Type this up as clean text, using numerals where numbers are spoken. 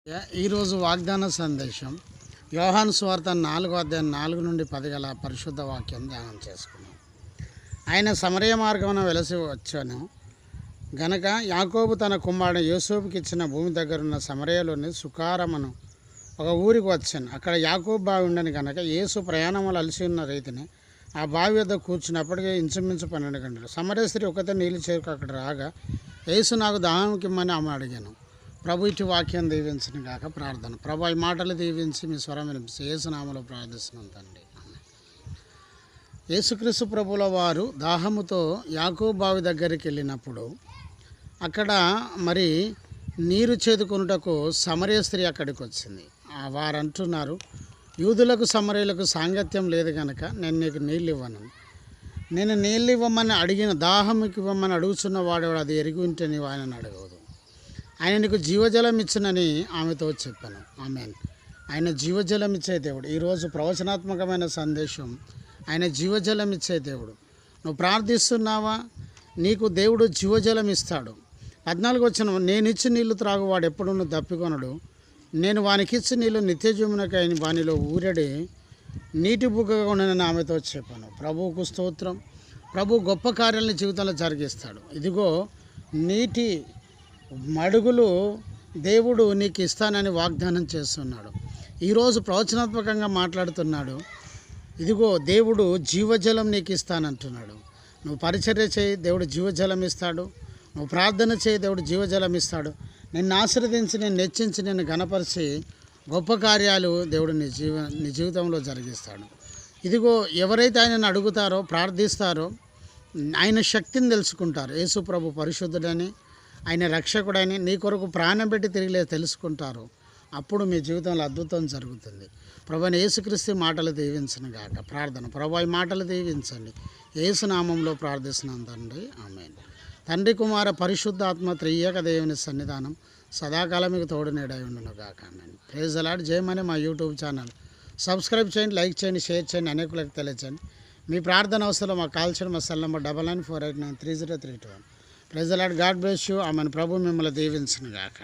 ఈరోజు వాగ్దాన సందేశం యోహాను సువార్త 4:4 గల పరిశుద్ధ వాక్యం ధ్యానం చేసుకున్నాం. ఆయన సమరయ మార్గమున వెలసి వచ్చాను గనక యాకోబు తన కుమారుడు యోసేపుకి ఇచ్చిన భూమి దగ్గరున్న సమరయలోని సుకారమును ఒక ఊరికి వచ్చాను. అక్కడ యాకోబు బావి ఉండని కనుక యేసు ప్రయాణములు అలసి ఉన్న రీతిని ఆ బావి వద్ద కూర్చున్నప్పటికీ ఇంచుమించు 12 గంటలు. సమరయ స్త్రీ ఒకతే నీళ్ళు చేరుకు అక్కడ రాగా యేసు నాకు దాహంకిమ్మని ఆమె అడిగాను. ప్రభు ఇటు వాక్యం దీవించిన గాక. ప్రార్థన. ప్రభు ఈ మాటలు దీవించి మీ స్వరం వినిపిస్తే యేసునామములో ప్రార్థిస్తున్నాం తండ్రి. యేసుక్రీస్తు ప్రభుల వారు దాహముతో యాకోబు బావి దగ్గరికి వెళ్ళినప్పుడు అక్కడ మరి నీరు చేదుకొనుటకు సమరయ స్త్రీ అక్కడికి వచ్చింది. వారు అంటున్నారు, యూదులకు సమరయులకు సాంగత్యం లేదు కనుక నేను నీకు నీళ్ళు ఇవ్వను. నేను నీళ్ళు ఇవ్వమని అడిగిన దాహముకి ఇవ్వమని అడుగుతున్న వాడు అది ఎరిగి ఉంటే నీవు ఆయనను అడగవద్దు. ఆయన నీకు జీవజలం ఇచ్చునని ఆమెతో చెప్పాను. ఆమెన్. ఆయన జీవజలం ఇచ్చే దేవుడు. ఈరోజు ప్రవచనాత్మకమైన సందేశం, ఆయన జీవజలం ఇచ్చే దేవుడు. నువ్వు ప్రార్థిస్తున్నావా? నీకు దేవుడు జీవజలం ఇస్తాడు. 14 వచనం, నేను ఇచ్చి నీళ్లు త్రాగువాడు ఎప్పుడు నువ్వు దప్పికొనడు. నేను వానికిచ్చి నీళ్ళు నిత్యజీవనకై వానిలో ఊరడి నీటి బుగ్గగా ఉండనని ఆమెతో చెప్పాను. ప్రభువుకు స్తోత్రం. ప్రభు గొప్ప కార్యాలను జీవితంలో జరిగిస్తాడు. ఇదిగో నీటి మడుగులు దేవుడు నీకు ఇస్తానని వాగ్దానం చేస్తున్నాడు. ఈరోజు ప్రవచనాత్మకంగా మాట్లాడుతున్నాడు. ఇదిగో దేవుడు జీవజలం నీకు ఇస్తానంటున్నాడు. నువ్వు పరిచర్య చేయి, దేవుడు జీవజలం ఇస్తాడు. నువ్వు ప్రార్థన చేయి, దేవుడు జీవజలం ఇస్తాడు. నిన్ను ఆశీర్వదించి, నేను హెచ్చించి, నిన్ను ఘనపరిచి గొప్ప కార్యాలు దేవుడు నీ జీవితంలో జరిగిస్తాడు. ఇదిగో ఎవరైతే ఆయనను అడుగుతారో, ప్రార్థిస్తారో ఆయన శక్తిని తెలుసుకుంటారు. యేసు ప్రభు పరిశుద్ధుడని, ఆయన రక్షకుడని, నీ కొరకు ప్రాణం పెట్టి తిరిగిలే తెలుసుకుంటారు. అప్పుడు మీ జీవితంలో అద్భుతం జరుగుతుంది. ప్రభువైన యేసుక్రీస్తు మాటలు దీవించను గాక. ప్రార్థన. ప్రభు ఈ మాటలు దీవించండి. యేసునామంలో ప్రార్థిస్తున్నాను తండ్రి. ఆమేన్. తండ్రి కుమార పరిశుద్ధాత్మ త్రియేక దేవుని సన్నిధానం సదాకాలం మీకు తోడు నీడై ఉండును గాక. ఆమేన్. Praise the Lord. జయమని మా యూట్యూబ్ ఛానల్ సబ్స్క్రైబ్ చేయండి, లైక్ చేయండి, షేర్ చేయండి, అనేకులకు తెలియచేయండి. మీ ప్రార్థన అవసరం మాకు కాల్ చేయడం. మా cell number 9948930321. Praise the Lord. God bless you. Amen. ప్రభు మిమ్మల్ని దీవించును గాక.